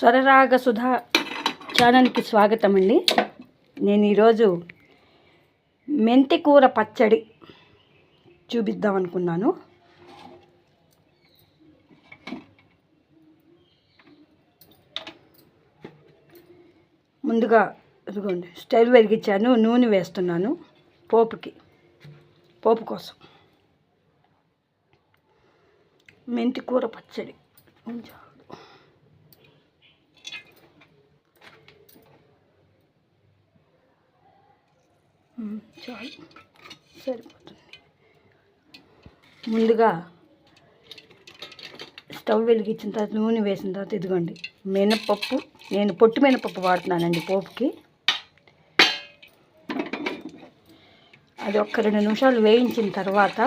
స్వరరాగ సుధా ఛానల్కి స్వాగతం అండి. నేను ఈరోజు మెంతి కూర పచ్చడి చూపిద్దాం అనుకున్నాను. ముందుగా ఇదిగోండి స్టవ్ వెలిగించాను, నూనె వేస్తున్నాను పోపు కోసం. మెంతి కూర పచ్చడి చాలు, సరిపోతుంది. ముందుగా స్టవ్ వెలిగించిన తర్వాత నూనె వేసిన తర్వాత ఇదిగోండి మినపప్పు, నేను పొట్టు మినపప్పు వాడుతున్నానండి పోపుకి. అది ఒక్క 2 నిమిషాలు వేయించిన తర్వాత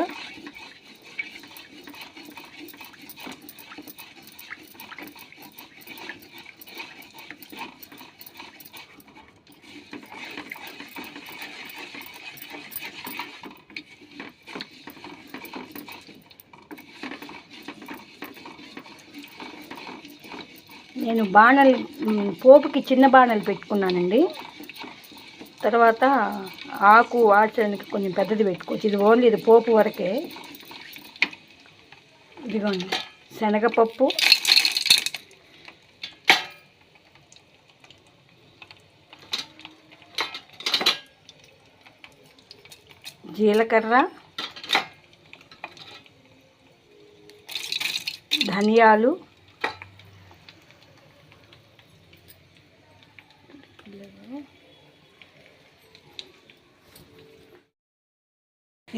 నేను పోపుకి చిన్న బాణలు పెట్టుకున్నానండి. తర్వాత ఆకు వాడడానికి కొంచెం పెద్దది పెట్టుకోవచ్చు. ఇది పోపు వరకే. ఇదిగోండి శనగపప్పు, జీలకర్ర, ధనియాలు,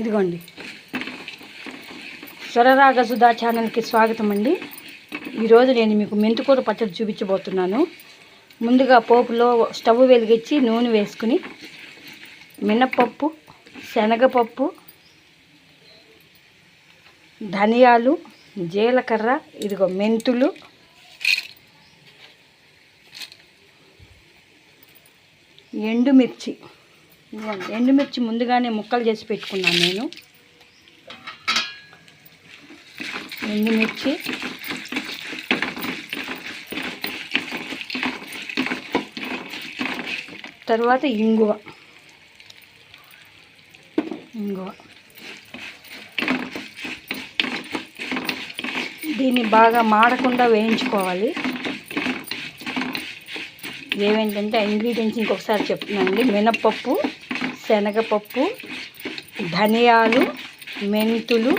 ఇదిగోండి స్వరరాగ సుధా ఛానల్కి స్వాగతం అండి. ఈరోజు నేను మీకు మెంతికూర పచ్చడి చూపించబోతున్నాను. ముందుగా పోపులో స్టవ్ వెలిగించి నూనె వేసుకుని మినపప్పు, శనగపప్పు, ధనియాలు, జీలకర్ర, ఇదిగో మెంతులు, ఎండుమిర్చి ముందుగానే ముక్కలు చేసి పెట్టుకున్నాను నేను. ఎండుమిర్చి, తర్వాత ఇంగువ. దీన్ని బాగా మాడకుండా వేయించుకోవాలి. ఏమేంటంటే ఇంగ్రీడియంట్స్ ఇంకొకసారి చెప్తున్నానండి. మినపప్పు, శనగపప్పు, ధనియాలు, మెంతులు,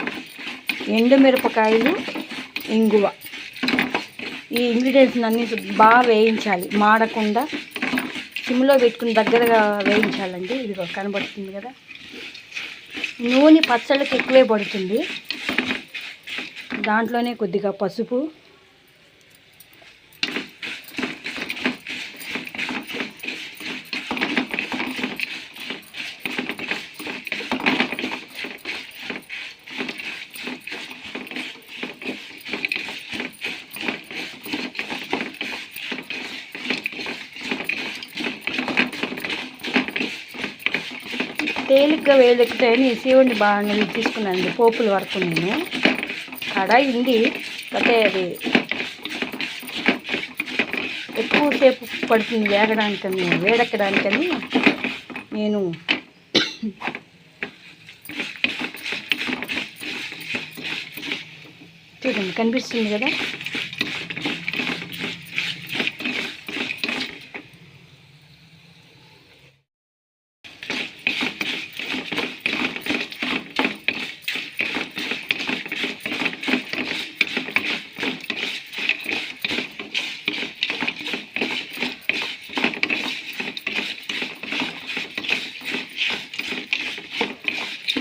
ఎండుమిరపకాయలు, ఇంగువ. ఈ ఇంగ్రీడియంట్స్ అన్నీ బాగా వేయించాలి, మాడకుండా సిమ్లో పెట్టుకుని దగ్గరగా వేయించాలండి. ఇది కనబడుతుంది కదా. నూనె పచ్చళ్ళకి ఎక్కువే పడుతుంది. దాంట్లోనే కొద్దిగా పసుపు, తేలిగ్గా వేడెక్కుతాయని శివుని బాగా తీసుకున్నానండి పోపుల వరకు. నేను కడాయి ఉంది అయితే అది ఎక్కువసేపు పడుతుంది వేడెక్కడానికని నేను చూడండి కనిపిస్తుంది కదా.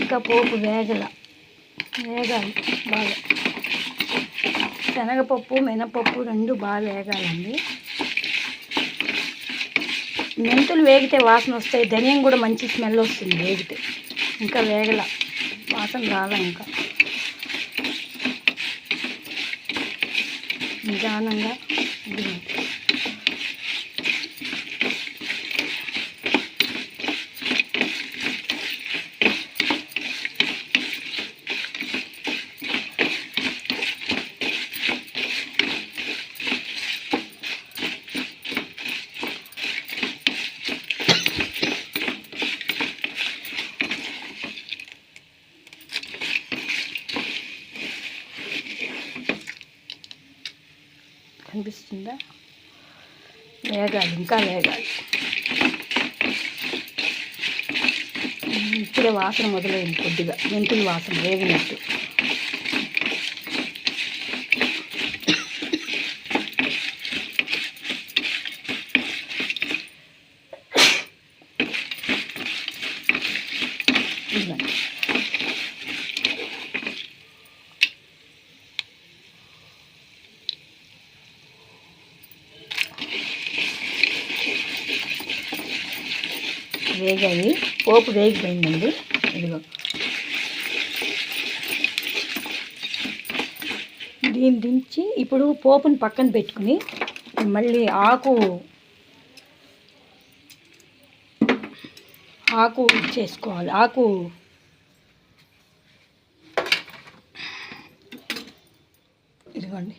ఇంకా పోపు వేగాలి బాగా. శనగపప్పు, మినపప్పు రెండు బాగా వేగాలండి. మెంతులు వేగితే వాసన వస్తాయి, ధనియం కూడా మంచి స్మెల్ వస్తుంది వేగితే. ఇంకా వాసన రాలా. ఇంకా నిదానంగా కనిపిస్తుందా? వేగాలి, ఇంకా వేగాలి. ఇప్పుడే వాసన మొదలైంది, కొద్దిగా మెంతుల వాసన వేగినట్టు. వేగాయి, పోపు వేగిపోయిందండి. ఇదిగో దీన్ని దించి ఇప్పుడు పోపుని పక్కన పెట్టుకుని మళ్ళీ ఆకు చేసుకోవాలి. ఇదిగోండి,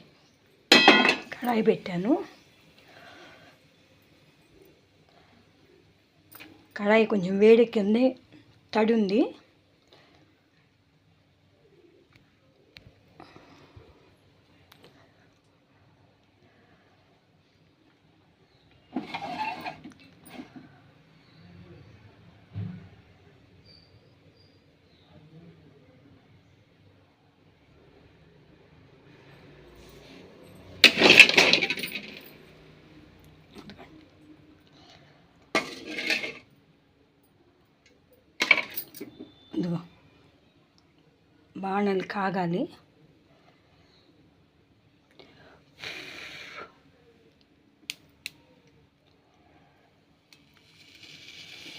కడాయి పెట్టాను. కడాయి కొంచెం వేడెక్కింది, తడి ఉంది. ఇదిగో బాణలు కాగాలి.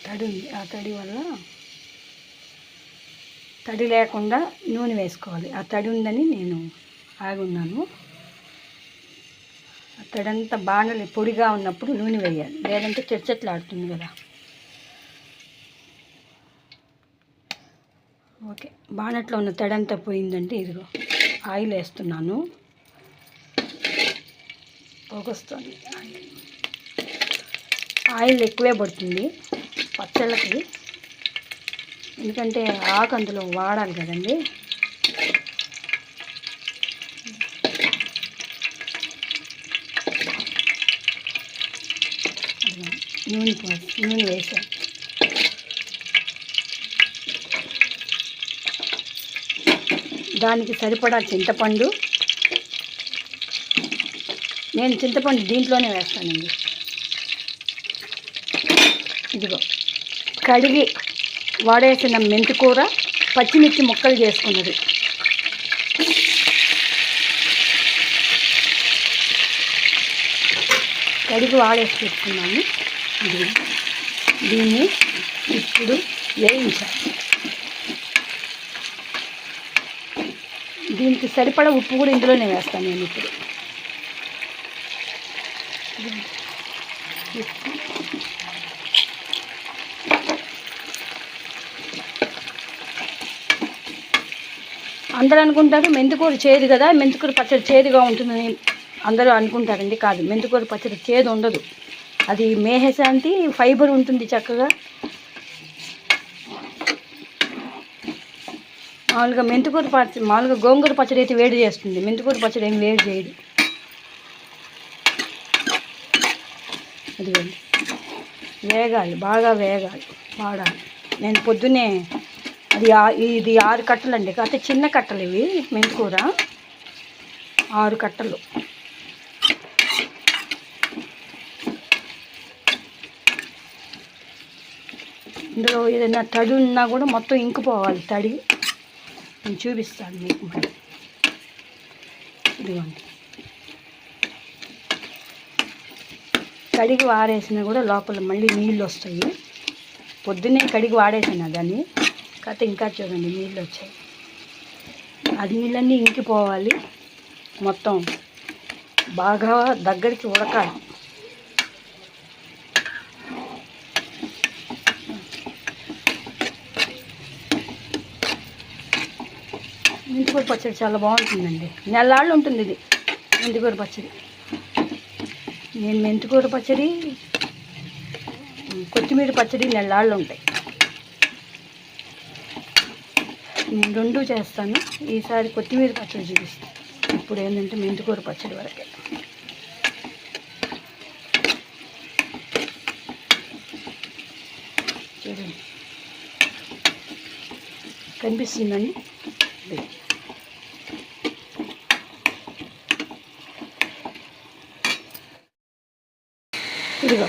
తడి ఉంది, ఆ తడి వల్ల తడి లేకుండా నూనె వేసుకోవాలి. ఆ తడి ఉందని నేను ఆగున్నాను. ఆ తడంతా బాణలు పొడిగా ఉన్నప్పుడు నూనె వేయాలి, లేదంటే చెట్చెట్లాడుతుంది కదా. ఓకే, బాణట్లో ఉన్న తడంతా పోయిందంటే ఇదిగో ఆయిల్ వేస్తున్నాను. పొగొస్తుంది, ఆయిల్ ఎక్కువే పడుతుంది పచ్చళ్ళకి, ఎందుకంటే ఆకు అందులో వాడాలి కదండి. నూనె వేసాను. దానికి సరిపడా చింతపండు, నేను చింతపండు దీంట్లోనే వేస్తానండి. ఇదిగో కడిగి వాడేసిన మెంతికూర, పచ్చిమిర్చి ముక్కలు చేసుకున్నది. కడిగి వాడేసి పెట్టుకున్నాను. దీన్ని ఇప్పుడు వేయించాలి. దీనికి సరిపడా ఉప్పు కూడా ఇందులోనే వేస్తాను నేను ఇప్పుడు. అందరూ అనుకుంటారు మెంతికూర చేదు కదా, మెంతికూర పచ్చడి చేదుగా ఉంటుందని అందరూ అనుకుంటారండి. కాదు, మెంతికూర పచ్చడి చేదు ఉండదు. అది మేహశాంతి ఫైబర్ ఉంటుంది చక్కగా. మామూలుగా మెంతికూర పచ్చడి, మామూలుగా గోంగూర పచ్చడి అయితే వేడి చేస్తుంది, మెంతికూర పచ్చడి ఏమి వేడి చేయదు. అదిగోండి, వేగాలి, బాగా వేగాలి, వాడాలి. నేను పొద్దున్నే ఇది 6 కట్టలండి, కాకపోతే చిన్న కట్టలు ఇవి. మెంతికూర 6 కట్టలు. ఇందులో ఏదైనా తడి ఉన్నా కూడా మొత్తం ఇంకిపోవాలి తడి. నేను చూపిస్తాను మీకు మరి. ఇదిగోండి, కడిగి వాడేసినా కూడా లోపల మళ్ళీ నీళ్ళు వస్తాయి. పొద్దున్నే కడిగి వాడేసాను దాన్ని, కాకపోతే ఇంకా చూడండి నీళ్ళు వచ్చాయి. ఆ నీళ్ళన్నీ ఇంకిపోవాలి, మొత్తం బాగా దగ్గరికి ఉడకాలి. మెంతికూర పచ్చడి చాలా బాగుంటుందండి, నెల్లాళ్ళు ఉంటుంది ఇది మెంతికూర పచ్చడి. నేను మెంతికూర పచ్చడి, కొత్తిమీర పచ్చడి నెల్లాళ్ళు ఉంటాయి. నేను 2 చేస్తాను. ఈసారి కొత్తిమీర పచ్చడి చూపిస్తాను. ఇప్పుడు ఏంటంటే మెంతికూర పచ్చడి వరకే. కనిపిస్తుందండి. ఇదిగో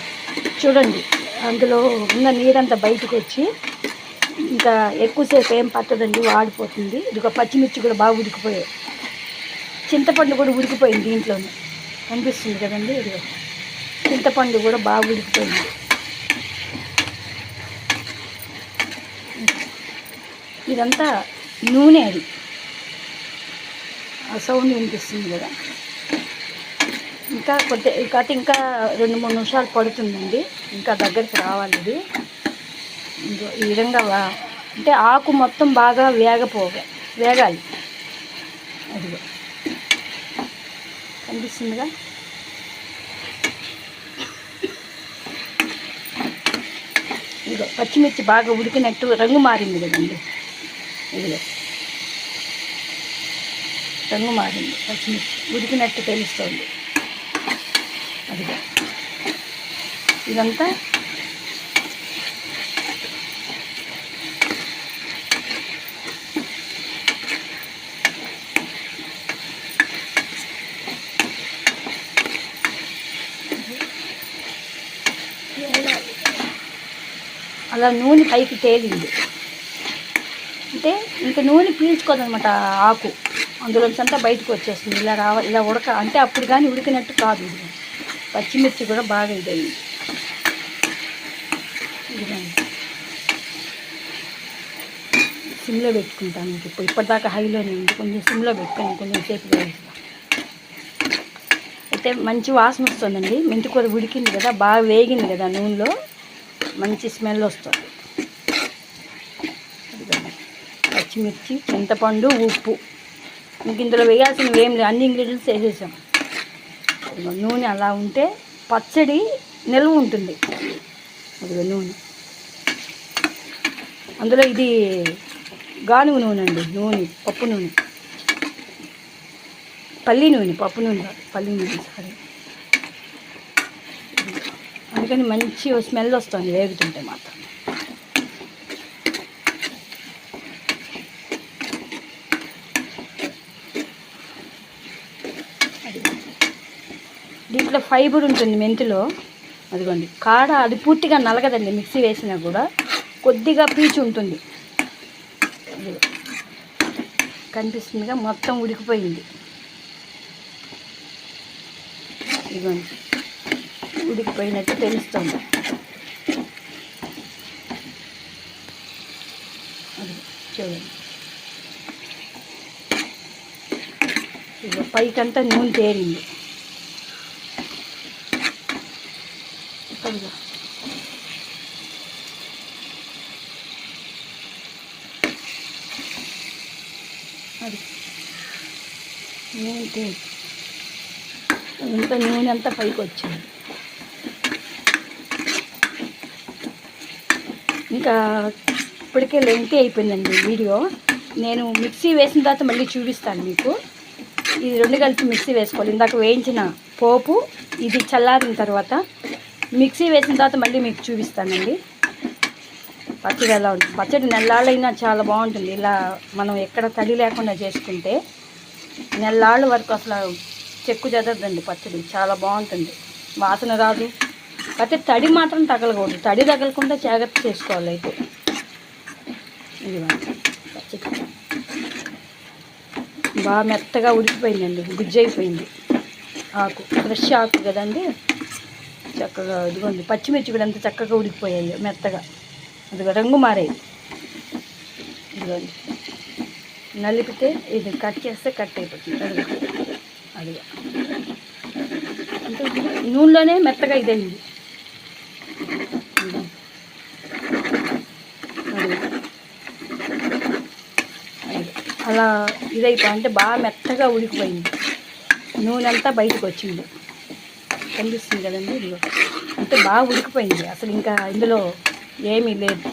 చూడండి, అందులో ఉన్న నీరంతా బయటకు వచ్చి ఇంకా ఎక్కువసేపు ఏం పట్టదండి, వాడిపోతుంది. ఇదిగో పచ్చిమిర్చి కూడా బాగా ఉడికిపోయాయి, చింతపండు కూడా ఉడికిపోయింది దీంట్లోనే, కనిపిస్తుంది కదండి. ఇదిగో చింతపండు కూడా బాగా ఉడికిపోయింది. ఇదంతా నూనె, అది ఆ సౌండ్ వినిపిస్తుంది కదా. ఇంకా ఇంకా 2-3 నిమిషాలు పడుతుందండి, ఇంకా దగ్గరికి రావాలి ఇది. ఈ విధంగా అంటే ఆకు మొత్తం బాగా వేగాలి. అదిగో కనిపిస్తుందిగా. ఇదిగో పచ్చిమిర్చి బాగా ఉడికినట్టు రంగు మారింది కదండి. ఇదిగో రంగు మారింది, పచ్చిమిర్చి ఉడికినట్టు తెలుస్తుంది. అదిగో ఇదంతా అలా నూనె పైకి తేలింది అంటే ఇంకా నూనె పీల్చుకోదనమాట ఆకు, అందులోంచి అంతా బయటకు వచ్చేస్తుంది. ఇలా ఉడక అంటే అప్పుడు కానీ ఉడికినట్టు కాదు. ఇది పచ్చిమిర్చి కూడా బాగా ఇదయింది. సిమ్లో పెట్టుకుంటాను ఇప్పటిదాకా హైలోనే ఉంది, కొంచెం సిమ్లో పెట్టుకొని కొంచెం సేపు వేస్తాను. అయితే మంచి వాసన వస్తుందండి, మెంతికూర ఉడికింది కదా, బాగా వేగింది కదా నూనెలో, మంచి స్మెల్ వస్తుంది. పచ్చిమిర్చి, చింతపండు, ఉప్పు, ఇంక ఇందులో వేయాల్సినవి ఏం లేదు, అన్ని ఇంగ్రీడియంట్స్ వేసేసాం. నూనె అలా ఉంటే పచ్చడి నిల్వ ఉంటుంది. అదిగో నూనె, అందులో ఇది గానుగ నూనె అండి, పప్పు నూనె, పల్లి నూనె, పప్పు నూనె కాదు, పల్లి నూనె. సరే, అందుకని మంచి స్మెల్ వస్తుంది వేగుతుంటే మాత్రం. దీంట్లో ఫైబర్ ఉంటుంది మెంతిలో. అదిగోండి కాడ అది పూర్తిగా నలగదండి, మిక్సీ వేసినా కూడా కొద్దిగా పీచు ఉంటుంది. కనిపిస్తుందిగా, మొత్తం ఉడికిపోయింది. ఇదిగోండి ఉడికిపోయినట్టు తెలుస్తుంది. అది చూడండి, ఇదిగో పైకంతా నూనె తేరింది. అదిగో అది నూనె నూనె అంతా పైకి వచ్చింది. ఇంకా ఇప్పటికే లెంగ్తీ అయిపోయిందండి వీడియో. నేను మిక్సీ వేసిన తర్వాత మళ్ళీ చూపిస్తాను మీకు. ఇది 2 కలిపి మిక్సీ వేసుకోవాలి. ఇందాక వేయించిన పోపు, ఇది చల్లారిన తర్వాత మిక్సీ వేసిన తర్వాత మళ్ళీ మీకు చూపిస్తానండి పచ్చడి ఎలా ఉంటుంది. పచ్చడి నెల్లాళ్ళైనా చాలా బాగుంటుంది. ఇలా మనం ఎక్కడ తడి లేకుండా చేసుకుంటే నెల్లాళ్ళ వరకు అసలు చెక్కు చెదరదండి పచ్చడి, చాలా బాగుంటుంది, వాసన రాదు. అయితే తడి మాత్రం తగలకూడదు, తడి తగలకుండా జాగ్రత్త చేసుకోవాలి. అయితే ఇది పచ్చడి బాగా మెత్తగా ఉడికిపోయిందండి, గుజ్జు అయిపోయింది. ఆకు ఫ్రెష్ ఆకు కదండి, చక్కగా ఇదిగోండి. పచ్చిమిర్చి కూడా ఎంత చక్కగా ఉడికిపోయాయి, మెత్తగా. అదిగో రంగు మారాయి. ఇదిగోండి నలిపితే ఇది కట్ చేస్తే కట్ అయిపోతుంది. అదిగో అంటే నూనెలోనే మెత్తగా ఇదైంది. అలా అంటే బాగా మెత్తగా ఉడికిపోయింది, నూనె అంతా బయటకు వచ్చింది. కనిపిస్తుంది కదండి, ఇదిగో అంటే బాగా ఉడికిపోయింది, అసలు ఇంకా ఇందులో ఏమీ లేదు.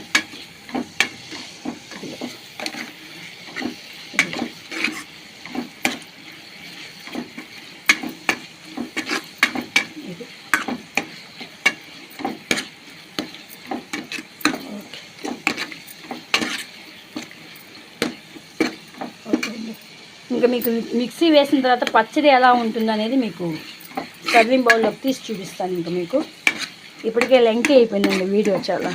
ఇంకా మీకు మిక్సీ వేసిన తర్వాత పచ్చడి ఎలా ఉంటుందో అనేది మీకు సర్వింగ్ బౌల్లోకి తీసి చూపిస్తాను. ఇంకా మీకు ఇప్పటికే లెంగ్తీ అయిపోయిందండి వీడియో చాలా.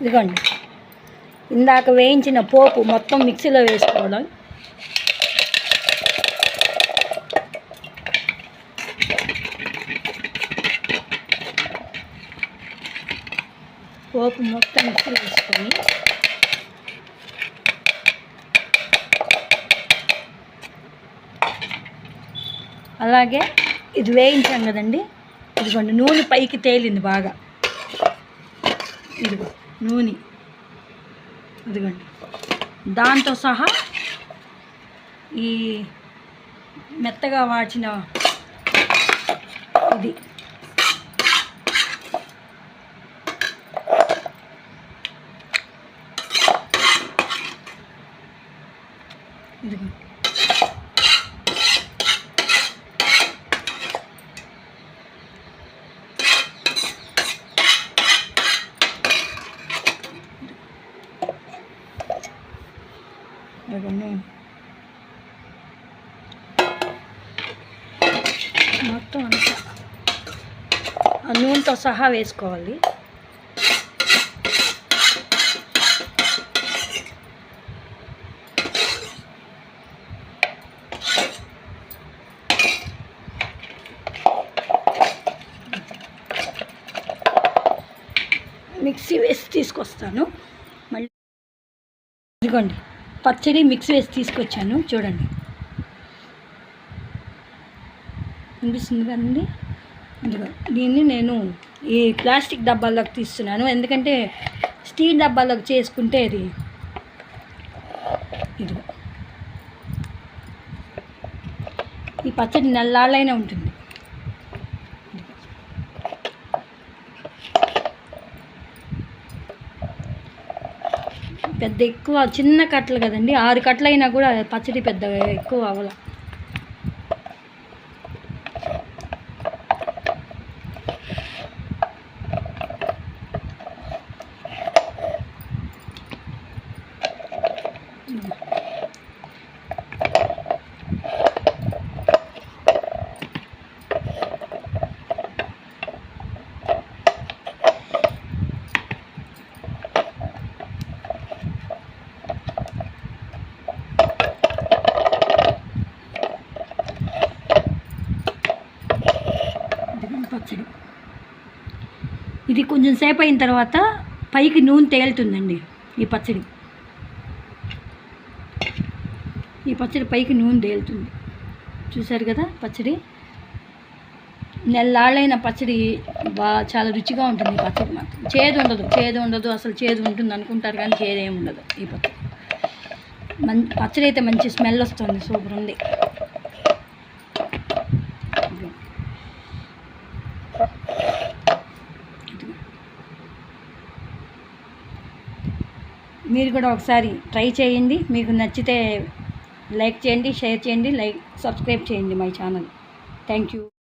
ఇదిగోండి, ఇందాక వేయించిన పోపు మొత్తం మిక్సీలో వేసుకోవడం. పోపు మొత్తం మిక్సీలో వేసుకొని అలాగే ఇది వేయించాం కదండి, ఇదిగోండి నూనె పైకి తేలింది బాగా. ఇదిగో నూనె, ఇదిగోండి దాంతో సహా ఈ మెత్తగా వాచిన ఇది ఇదిగోండి. మొత్తం అంతా ఆ నూనెతో సహా వేసుకోవాలి. మిక్సీ వేసి తీసుకొస్తాను మళ్ళీ. ఇదిగోండి పచ్చడి మిక్సీ వేసి తీసుకొచ్చాను చూడండి, అనిపిస్తుంది కదండి. ఇదిగో దీన్ని నేను ఈ ప్లాస్టిక్ డబ్బాల్లోకి తీస్తున్నాను, ఎందుకంటే స్టీల్ డబ్బాల్లోకి చేసుకుంటే ఇది ఇదిగో ఈ పచ్చడి నెల్లాళ్ళైనా ఉంటుంది. పెద్ద ఎక్కువ చిన్న కట్టలు కదండి, 6 కట్టలు అయినా కూడా పచ్చడి పెద్ద ఎక్కువ అవ్వాల. పచ్చడి ఇది కొంచెం సేపు అయిన తర్వాత పైకి నూనె తేలుతుందండి. ఈ పచ్చడి పైకి నూనె తేలుతుంది, చూసారు కదా. పచ్చడి నెల్లాళ్ళైన పచ్చడి చాలా రుచిగా ఉంటుంది. ఈ పచ్చడి మాత్రం చేదు ఉండదు, అసలు చేదు ఉంటుంది అనుకుంటారు కానీ చేదు ఏమి ఉండదు. ఈ పచ్చడి అయితే మంచి స్మెల్ వస్తుంది, సూపర్ ఉంది. మీరు కూడా ఒకసారి ట్రై చేయండి, మీకు నచ్చితే లైక్ చేయండి, షేర్ చేయండి, సబ్స్క్రైబ్ చేయండి మై ఛానల్. Thank you.